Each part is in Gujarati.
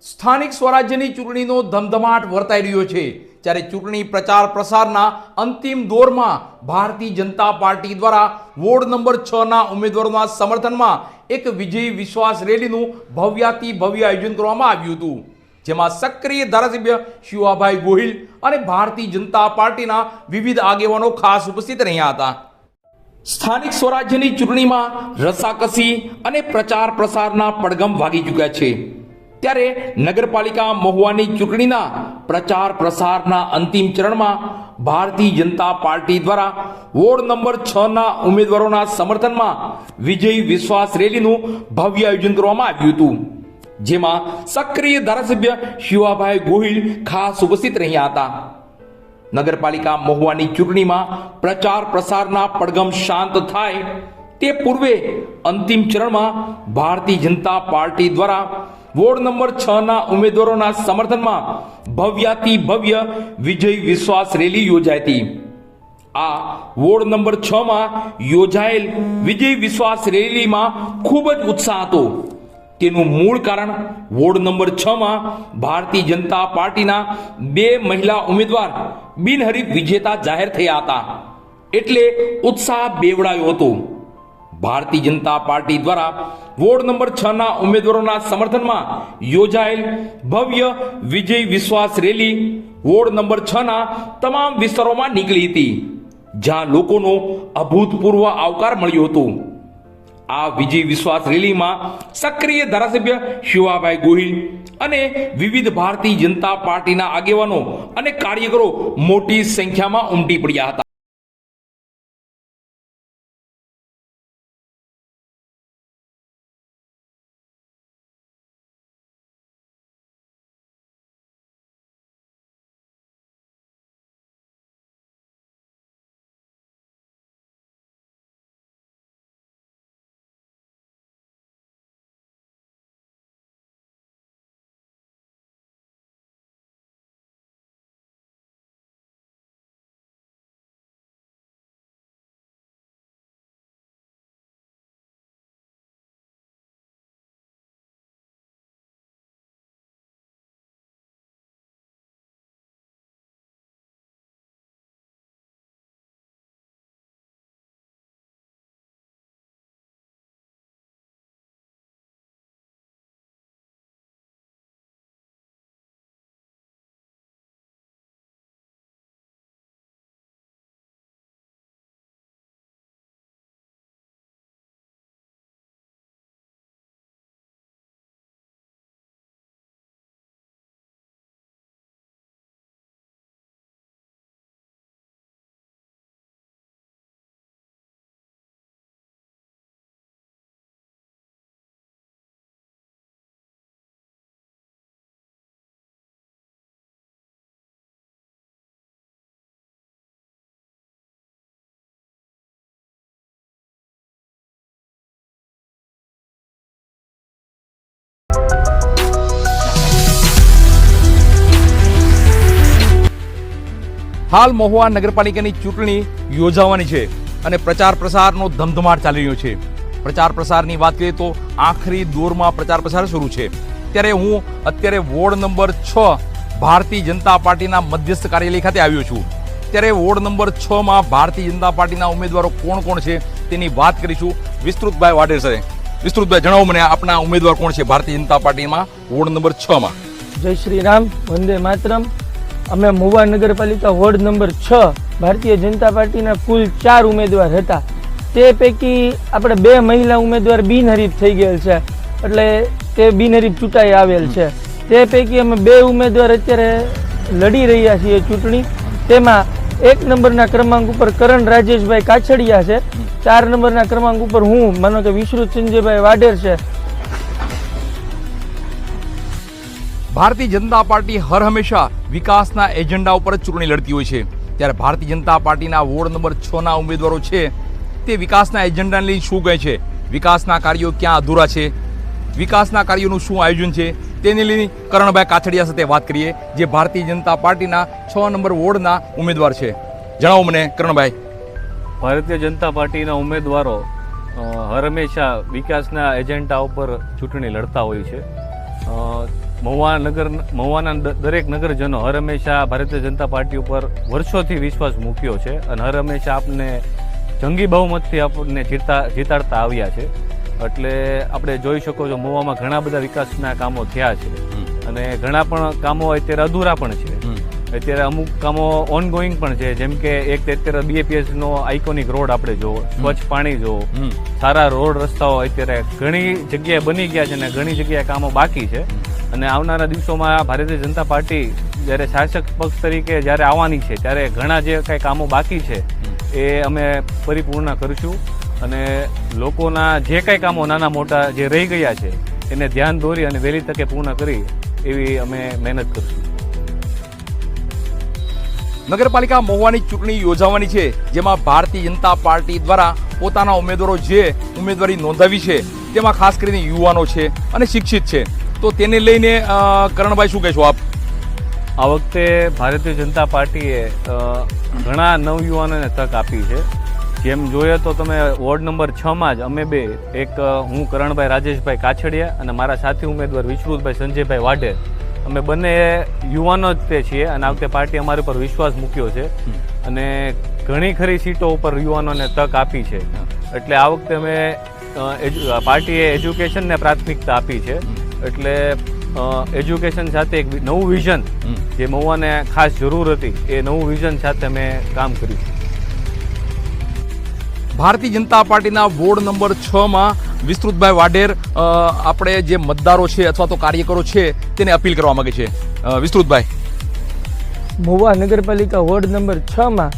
સ્થાનિક સ્વરાજ્યની ચૂંટણીનો ધમધમાટ વર્તાઈ રહ્યો છે, ત્યારે ચૂંટણી પ્રચાર પ્રસારના અંતિમ દોરમાં ભારતીય જનતા પાર્ટી દ્વારા વોર્ડ નંબર 6ના ઉમેદવારોના સમર્થનમાં એક વિજય વિશ્વાસ રેલીનું ભવ્યાતિ ભવ્ય આયોજન કરવામાં આવ્યું હતું, જેમાં સક્રિય ધારાસભ્ય શિવાભાઈ ગોહિલ અને ભારતીય જનતા પાર્ટીના વિવિધ આગેવાનો ખાસ ઉપસ્થિત રહ્યા હતા. સ્થાનિક સ્વરાજ્યની ચૂંટણીમાં રસાકસી અને પ્રચાર પ્રસારના પડઘમ વાગી ચૂક્યા છે, ત્યારે નગરપાલિકા મહુવાની ચૂંટણીના પ્રચાર પ્રસારના અંતિમ ચરણમાં ભારતીય જનતા પાર્ટી દ્વારા વોર્ડ નંબર 6ના ઉમેદવારોના સમર્થનમાં વિજય વિશ્વાસ રેલીનું ભવ્ય આયોજન કરવામાં આવ્યું હતું, જેમાં સક્રિય ધારાસભ્ય શિવાભાઈ ગોહિલ ખાસ ઉપસ્થિત રહ્યા હતા. નગરપાલિકા મહુવાની ચૂંટણીમાં પ્રચાર પ્રસારના પડઘમ શાંત થાય તે પૂર્વે અંતિમ ચરણમાં ભારતીય જનતા પાર્ટી દ્વારા વોર્ડ નંબર 6ના ઉમેદવારોના સમર્થનમાં ભવ્યાતિ ભવ્ય વિજય વિશ્વાસ રેલી યોજાઈ હતી. આ વોર્ડ નંબર 6માં યોજાયેલ વિજય વિશ્વાસ રેલીમાં ખૂબ જ ઉત્સાહ હતો. તેનું મૂળ કારણ વોર્ડ નંબર 6માં ભારતીય જનતા પાર્ટીના 2 મહિલા ઉમેદવાર બિનહરીફ વિજેતા જાહેર થયા હતા, એટલે ઉત્સાહ બેવડાયો હતો. ભારતીય જનતા પાર્ટી દ્વારા વોર્ડ નંબર 6ના ઉમેદવારોના સમર્થનમાં યોજાયેલ ભવ્ય વિજય વિશ્વાસ રેલી વોર્ડ નંબર 6ના તમામ વિસ્તારોમાં નીકળી હતી, જ્યાં લોકોનો અભૂતપૂર્વ આવકાર મળ્યો હતો. આ વિજય વિશ્વાસ રેલીમાં સક્રિય ધારાસભ્ય શિવાભાઈ ગોહિલ અને વિવિધ ભારતીય જનતા પાર્ટીના આગેવાનો અને કાર્યકરો મોટી સંખ્યામાં ઉમટી પડ્યા હતા. હાલ મહુવા નગરપાલિકાની ચૂંટણી યોજાવાની છે અને પ્રચાર પ્રસારનો ધમધમાટ ચાલી રહ્યો છે. પ્રચાર પ્રસારની વાત કરીએ તો આખરી દોરમાં પ્રચાર પ્રસાર શરૂ છે, ત્યારે હું અત્યારે વોર્ડ નંબર 6 ભારતીય જનતા પાર્ટીના મધ્યસ્થ કાર્યાલય ખાતે આવ્યો છું. ત્યારે વોર્ડ નંબર 6માં ભારતીય જનતા પાર્ટીના ઉમેદવારો કોણ કોણ છે તેની વાત કરીશું વિસ્તૃતભાઈ વાડેર સાથે. વિસ્તૃતભાઈ જણાવો મને, આપના ઉમેદવાર કોણ છે ભારતીય જનતા પાર્ટીમાં વોર્ડ નંબર 6માં? જય શ્રી રામ, વંદે માતરમ. અમે મહુવા નગરપાલિકા વોર્ડ નંબર 6 ભારતીય જનતા પાર્ટીના કુલ 4 ઉમેદવાર હતા. તે પૈકી આપણે 2 મહિલા ઉમેદવાર બિનહરીફ થઈ ગયેલ છે, એટલે તે બિનહરીફ ચૂંટાઈ આવેલ છે. તે પૈકી અમે 2 ઉમેદવાર અત્યારે લડી રહ્યા છીએ ચૂંટણી. તેમાં 1 નંબરના ક્રમાંક ઉપર કરણ રાજેશભાઈ કાછડિયા છે, 4 નંબરના ક્રમાંક ઉપર હું માનો કે વિશ્રુત સંજયભાઈ વાડેર છે. ભારતીય જનતા પાર્ટી હર હંમેશા વિકાસના એજન્ડા ઉપર જ ચૂંટણી લડતી હોય છે, ત્યારે ભારતીય જનતા પાર્ટીના વોર્ડ નંબર 6ના ઉમેદવારો છે તે વિકાસના એજન્ડાને લઈને શું કહે છે, વિકાસના કાર્યો ક્યાં અધૂરા છે, વિકાસના કાર્યોનું શું આયોજન છે, તેને લઈને કરણભાઈ કાછડિયા સાથે વાત કરીએ, જે ભારતીય જનતા પાર્ટીના 6 નંબર વોર્ડના ઉમેદવાર છે. જણાવો મને કરણભાઈ. ભારતીય જનતા પાર્ટીના ઉમેદવારો હર હંમેશા વિકાસના એજન્ડા ઉપર ચૂંટણી લડતા હોય છે. મહુવાના દરેક નગરજનો હર હંમેશા ભારતીય જનતા પાર્ટી ઉપર વર્ષોથી વિશ્વાસ મૂક્યો છે અને હર હંમેશા આપને જંગી બહુમતથી આપણને જીતાડતા આવ્યા છે. એટલે આપણે જોઈ શકો છો મહુવામાં ઘણા બધા વિકાસના કામો થયા છે અને ઘણા પણ કામો અત્યારે અધૂરા પણ છે. અત્યારે અમુક કામો ઓનગોઈંગ પણ છે, જેમ કે એક અત્યારે BAPS નો આઇકોનિક રોડ આપણે જોવો, સ્વચ્છ પાણી જોવો, સારા રોડ રસ્તાઓ અત્યારે ઘણી જગ્યાએ બની ગયા છે અને ઘણી જગ્યાએ કામો બાકી છે. અને આવનારા દિવસોમાં ભારતીય જનતા પાર્ટી જ્યારે શાસક પક્ષ તરીકે જ્યારે આવવાની છે ત્યારે ઘણા જે કાંઈ કામો બાકી છે એ અમે પરિપૂર્ણ કરીશું અને લોકોના જે કાંઈ કામો નાના મોટા જે રહી ગયા છે એને ધ્યાન દોરી અને વહેલી તકે પૂર્ણ કરી એવી અમે મહેનત કરીશું. નગરપાલિકા મહુવાની ચૂંટણી યોજાવાની છે, જેમાં ભારતીય જનતા પાર્ટી દ્વારા પોતાના ઉમેદવારો જે ઉમેદવારી નોંધાવી છે તેમાં ખાસ કરીને યુવાનો છે અને શિક્ષિત છે. તો તેને લઈને કરણભાઈ શું કહેશો આપ? આ વખતે ભારતીય જનતા પાર્ટીએ ઘણા નવયુવાનોને તક આપી છે. જેમ જોઈએ તો તમે વોર્ડ નંબર 6માં જ અમે બે, એક હું કરણભાઈ રાજેશભાઈ કાછડિયા અને મારા સાથી ઉમેદવાર વિશ્રુતભાઈ સંજયભાઈ વાઢેર, અમે બંને યુવાનો જ તે છીએ અને આ વખતે પાર્ટી અમારી પર વિશ્વાસ મૂક્યો છે અને ઘણી ખરી સીટો ઉપર યુવાનોને તક આપી છે. એટલે આ વખતે અમે પાર્ટીએ એજ્યુકેશનને પ્રાથમિકતા આપી છે. એટલે એજ્યુકેશન સાથે એક નવું વિઝન જે મહુવાને ખાસ જરૂર હતી એ નવું વિઝન સાથે અમે કામ કર્યું. ભારતીય જનતા પાર્ટીના વોર્ડ નંબર 6માં વિસ્તૃતભાઈ વાઢેર આપણે જે મતદારો છે અથવા તો કાર્યકરો છે તેને અપીલ કરવા માંગે છે. વિસ્તૃતભાઈ. મહુવા નગરપાલિકા વોર્ડ નંબર 6માં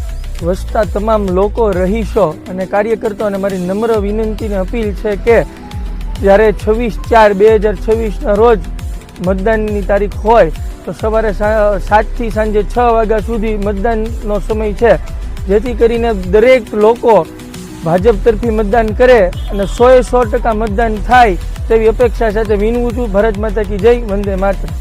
વસતા તમામ લોકો, રહીશો અને કાર્યકર્તાઓને મારી નમ્ર વિનંતીને અપીલ છે કે જ્યારે 26/4/2026ના રોજ મતદાનની તારીખ હોય તો સવારે 7 થી સાંજે 6 વાગ્યા સુધી મતદાનનો સમય છે, જેથી કરીને દરેક લોકો ભાજપ તરફી મતદાન કરે અને 100% મતદાન થાય તેવી અપેક્ષા સાથે વિનવું છું. ભારત માતા કી જય. વંદે માતરમ.